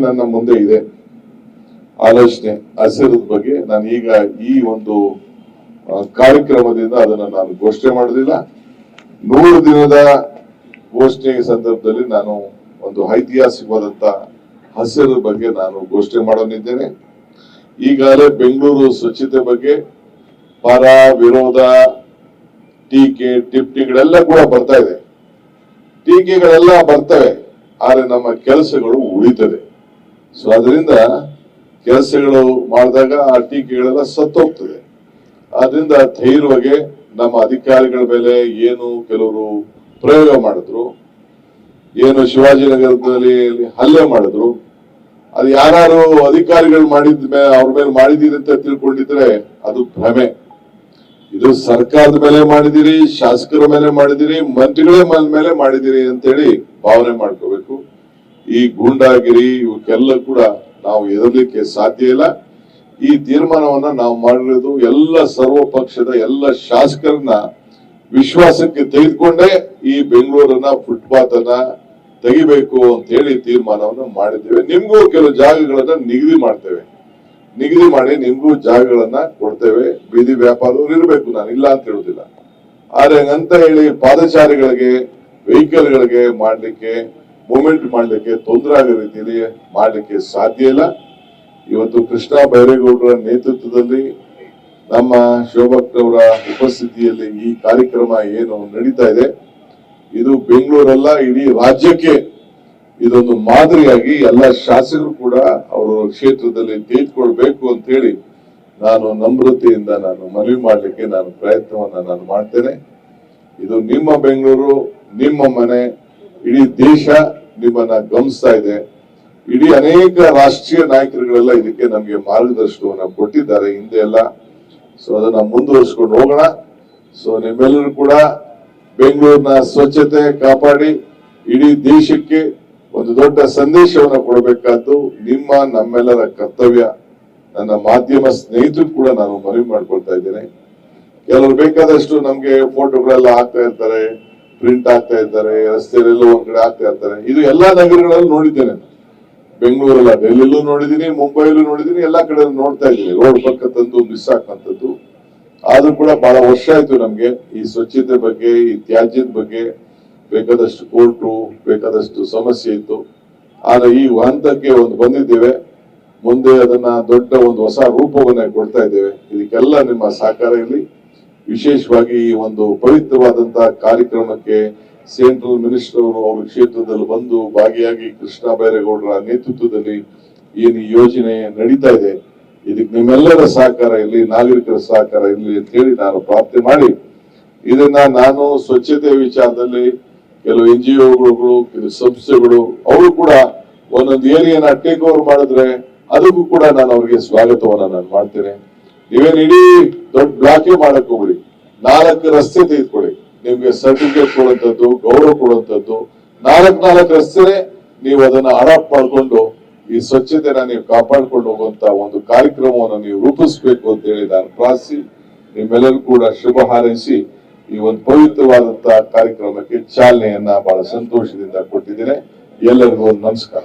ನನ್ನ ಮುಂದೆ ಇದೆ ಆಲೋಚನೆ ಹಸಿರದ ಬಗ್ಗೆ. ನಾನು ಈಗ ಈ ಒಂದು ಕಾರ್ಯಕ್ರಮದಿಂದ ಅದನ್ನ ನಾನು ಘೋಷಣೆ ಮಾಡೋದಿಲ್ಲ. 100 ದಿನದ ಘೋಷಣೆ ಸಂದರ್ಭದಲ್ಲಿ ನಾನು ಒಂದು ಐತಿಹಾಸಿಕವಾದಂತ ಹಸಿರದ ಬಗ್ಗೆ ನಾನು ಘೋಷಣೆ ಮಾಡೋನಿದ್ದೇನೆ. ಈಗಾಗಲೇ ಬೆಂಗಳೂರು ಸ್ವಚ್ಛತೆ ಬಗ್ಗೆ ಪರ ವಿರೋಧ ಟೀಕೆ ಟಿಪ್ಪಣಿಗಳೆಲ್ಲ ಕೂಡ ಬರ್ತಾ ಇದೆ. ಟೀಕೆಗಳೆಲ್ಲ ಬರ್ತವೆ, ಆದ್ರೆ ನಮ್ಮ ಕೆಲಸಗಳು ಉಳಿತದೆ. ಸೊ ಅದರಿಂದ ಕೆಲಸಗಳು ಮಾಡಿದಾಗ ಆ ಟೀಕೆಗಳೆಲ್ಲ ಸತ್ತೋಗ್ತದೆ. ಆದ್ರಿಂದ ಧೈರ್ಯವಾಗಿ ನಮ್ಮ ಅಧಿಕಾರಿಗಳ ಮೇಲೆ ಏನು ಕೆಲವರು ಪ್ರಯೋಗ ಮಾಡಿದ್ರು, ಏನು ಶಿವಾಜಿನಗರದಲ್ಲಿ ಹಲ್ಲೆ ಮಾಡಿದ್ರು, ಅದು ಯಾರು ಅಧಿಕಾರಿಗಳು ಮಾಡಿದ ಮೇಲೆ ಅವ್ರ ಮೇಲೆ ಮಾಡಿದೀರಿ ಅಂತ ತಿಳ್ಕೊಂಡಿದ್ರೆ ಅದು ಭ್ರಮೆ. ಇದು ಸರ್ಕಾರದ ಮೇಲೆ ಮಾಡಿದಿರಿ, ಶಾಸಕರ ಮೇಲೆ ಮಾಡಿದಿರಿ, ಮಂತ್ರಿಗಳ ಮೇಲೆ ಮಾಡಿದಿರಿ ಅಂತೇಳಿ ಭಾವನೆ ಮಾಡ್ಕೋಬೇಕು. ಈ ಗೂಂಡಾಗಿರಿ ಇವಕ್ಕೆಲ್ಲ ಕೂಡ ನಾವು ಎದುರ್ಲಿಕ್ಕೆ ಸಾಧ್ಯ ಇಲ್ಲ. ಈ ತೀರ್ಮಾನವನ್ನ ನಾವು ಮಾಡಿರೋದು ಎಲ್ಲ ಸರ್ವ ಪಕ್ಷದ ಎಲ್ಲ ಶಾಸಕರನ್ನ ವಿಶ್ವಾಸಕ್ಕೆ ತೆಗೆದುಕೊಂಡೇ ಈ ಬೆಂಗಳೂರನ್ನ ಫುಟ್ಪಾತ್ ಅನ್ನ ತೆಗಿಬೇಕು ಅಂತ ಹೇಳಿ ತೀರ್ಮಾನವನ್ನು ಮಾಡಿದ್ದೇವೆ. ನಿಮ್ಗೂ ಕೆಲವು ಜಾಗಗಳನ್ನ ನಿಗದಿ ಮಾಡಿ ನಿಮ್ಗೂ ಜಾಗಗಳನ್ನ ಕೊಡ್ತೇವೆ. ಬೀದಿ ವ್ಯಾಪಾರದವ್ರು ಇರಬೇಕು, ನಾನು ಇಲ್ಲ ಅಂತ ಹೇಳುದಿಲ್ಲ. ಆದ್ರೆ ಹಂಗಂತ ಹೇಳಿ ಪಾದಚಾರಿಗಳಿಗೆ ವೆಹಿಕಲ್ಗಳಿಗೆ ಮಾಡ್ಲಿಕ್ಕೆ ಮೂವ್ಮೆಂಟ್ ಮಾಡ್ಲಿಕ್ಕೆ ತೊಂದರೆ ಆಗೋ ರೀತಿಯಲ್ಲಿ ಮಾಡ್ಲಿಕ್ಕೆ ಸಾಧ್ಯ ಇಲ್ಲ. ಇವತ್ತು ಕೃಷ್ಣ ಬೈರೇಗೌಡರ ನೇತೃತ್ವದಲ್ಲಿ ನಮ್ಮ ಶೋಭಕ್ರವರ ಉಪಸ್ಥಿತಿಯಲ್ಲಿ ಈ ಕಾರ್ಯಕ್ರಮ ಏನು ನಡೀತಾ ಇದೆ, ಇದು ಬೆಂಗಳೂರಲ್ಲ ಇಡೀ ರಾಜ್ಯಕ್ಕೆ ಇದೊಂದು ಮಾದರಿಯಾಗಿ ಎಲ್ಲ ಶಾಸಕರು ಕೂಡ ಅವರ ಕ್ಷೇತ್ರದಲ್ಲಿ ತೆಗೆದುಕೊಳ್ಬೇಕು ಅಂತ ಹೇಳಿ ನಾನು ನಮ್ರತೆಯಿಂದ ನಾನು ಮನವಿ ಮಾಡ್ಲಿಕ್ಕೆ ನಾನು ಪ್ರಯತ್ನವನ್ನ ನಾನು ಮಾಡ್ತೇನೆ. ಇದು ನಿಮ್ಮ ಬೆಂಗಳೂರು, ನಿಮ್ಮ ಮನೆ, ಇಡೀ ದೇಶ ನಿಮ್ಮನ್ನ ಗಮನಿಸ್ತಾ ಇದೆ. ಇಡೀ ಅನೇಕ ರಾಷ್ಟ್ರೀಯ ನಾಯಕರುಗಳೆಲ್ಲ ಇದಕ್ಕೆ ನಮ್ಗೆ ಮಾರ್ಗದರ್ಶನವನ್ನ ಕೊಟ್ಟಿದ್ದಾರೆ ಹಿಂದೆ ಎಲ್ಲ. ಸೊ ಅದನ್ನ ಮುಂದುವರಿಸ್ಕೊಂಡು ಹೋಗೋಣ. ಸೊ ನಿಮ್ಮೆಲ್ಲರೂ ಕೂಡ ಬೆಂಗಳೂರಿನ ಸ್ವಚ್ಛತೆ ಕಾಪಾಡಿ ಇಡೀ ದೇಶಕ್ಕೆ ಒಂದು ದೊಡ್ಡ ಸಂದೇಶವನ್ನ ಕೊಡಬೇಕಾದ್ದು ನಿಮ್ಮ ನಮ್ಮೆಲ್ಲರ ಕರ್ತವ್ಯ. ನನ್ನ ಮಾಧ್ಯಮ ಸ್ನೇಹಿತರು ಕೂಡ ನಾನು ಮನವಿ ಮಾಡ್ಕೊಳ್ತಾ ಇದ್ದೇನೆ. ಕೆಲವರು ಬೇಕಾದಷ್ಟು ನಮ್ಗೆ ಫೋಟೋಗಳೆಲ್ಲ ಹಾಕ್ತಾ ಇರ್ತಾರೆ, ಪ್ರಿಂಟ್ ಆಗ್ತಾ ಇದ್ದಾರೆ, ರಸ್ತೆಯಲ್ಲೆಲ್ಲ ಒಂದ್ ಕಡೆ ಆಗ್ತಾ ಇರ್ತಾರೆ. ಇದು ಎಲ್ಲಾ ನಗರಗಳಲ್ಲೂ ನೋಡಿದ್ದೇನೆ. ಬೆಂಗಳೂರಲ್ಲ, ಡೆಲ್ಲಿಲೂ ನೋಡಿದೀನಿ, ಮುಂಬೈಲೂ ನೋಡಿದೀನಿ, ಎಲ್ಲಾ ಕಡೆ ನೋಡ್ತಾ ಇದ್ದೀನಿ. ರೋಡ್ ಪಕ್ಕ ತಂದು ಮಿಸ್ ಹಾಕಂತದ್ದು. ಆದ್ರೂ ಕೂಡ ಬಹಳ ವರ್ಷ ಆಯ್ತು ನಮ್ಗೆ ಈ ಸ್ವಚ್ಛತೆ ಬಗ್ಗೆ, ಈ ತ್ಯಾಜ್ಯದ ಬಗ್ಗೆ ಬೇಕಾದಷ್ಟು ಕೋರ್ಟು, ಬೇಕಾದಷ್ಟು ಸಮಸ್ಯೆ ಇತ್ತು. ಆದ್ರೆ ಈ ಹಂತಕ್ಕೆ ಒಂದು ಬಂದಿದ್ದೇವೆ. ಮುಂದೆ ಅದನ್ನ ದೊಡ್ಡ ಒಂದು ಹೊಸ ರೂಪವನ್ನ ಕೊಡ್ತಾ ಇದ್ದೇವೆ. ಇದಕ್ಕೆಲ್ಲ ನಿಮ್ಮ ಸಹಕಾರ ಇರಲಿ. ವಿಶೇಷವಾಗಿ ಈ ಒಂದು ಪವಿತ್ರವಾದಂತಹ ಕಾರ್ಯಕ್ರಮಕ್ಕೆ ಸೆಂಟ್ರಲ್ ಮಿನಿಸ್ಟರ್ ಅವರು ಅವ್ರ ಕ್ಷೇತ್ರದಲ್ಲಿ ಬಂದು ಭಾಗಿಯಾಗಿ ಕೃಷ್ಣ ಬೈರೇಗೌಡರ ನೇತೃತ್ವದಲ್ಲಿ ಏನು ಯೋಜನೆ ನಡೀತಾ ಇದೆ, ಇದಕ್ಕೆ ನಿಮ್ಮೆಲ್ಲರ ಸಹಕಾರ ಇರಲಿ, ನಾಗರಿಕರ ಸಹಕಾರ ಇರಲಿ ಅಂತ ಹೇಳಿ ನಾನು ಪ್ರಾರ್ಥನೆ ಮಾಡಿ, ಇದನ್ನ ನಾನು ಸ್ವಚ್ಛತೆ ವಿಚಾರದಲ್ಲಿ ಕೆಲವು NGOಗಳು, ಕೆಲವು ಸಂಸ್ಥೆಗಳು ಅವರು ಕೂಡ ಒಂದೊಂದು ಏರಿಯಾನ ಟೇಕ್ ಓವರ್ ಮಾಡಿದ್ರೆ ಅದಕ್ಕೂ ಕೂಡ ನಾನು ಅವ್ರಿಗೆ ಸ್ವಾಗತವನ್ನ ನಾನು ಮಾಡ್ತೇನೆ. ನೀವೇನು ಇಡೀ ದೊಡ್ಡ ಬ್ಲಾಕೇ ಮಾಡಕ್ ಹೋಗ್ಬಿಡಿ, 4 ರಸ್ತೆ ತೆಗೆದುಕೊಳ್ಳಿ. ನಿಮ್ಗೆ ಸರ್ಟಿಫಿಕೇಟ್ ಕೊಡುವಂತದ್ದು, ಗೌರವ ಕೊಡುವಂತದ್ದು 4 ರಸ್ತೆನೆ ನೀವು ಅದನ್ನ ಅಡಾಪ್ಟ್ ಮಾಡ್ಕೊಂಡು ಈ ಸ್ವಚ್ಛತೆನ ನೀವು ಕಾಪಾಡ್ಕೊಂಡು ಹೋಗುವಂತ ಒಂದು ಕಾರ್ಯಕ್ರಮವನ್ನು ನೀವು ರೂಪಿಸಬೇಕು ಅಂತ ಹೇಳಿ ನಾನು ಪ್ರಾರ್ಥಿಸಿ ನಿಮ್ಮೆಲ್ಲರೂ ಕೂಡ ಶುಭ ಹಾರೈಸಿ ಈ ಒಂದು ಪವಿತ್ರವಾದಂತಹ ಕಾರ್ಯಕ್ರಮಕ್ಕೆ ಚಾಲನೆಯನ್ನ ಬಹಳ ಸಂತೋಷದಿಂದ ಕೊಟ್ಟಿದ್ದೇನೆ. ಎಲ್ಲರಿಗೂ ನಮಸ್ಕಾರ.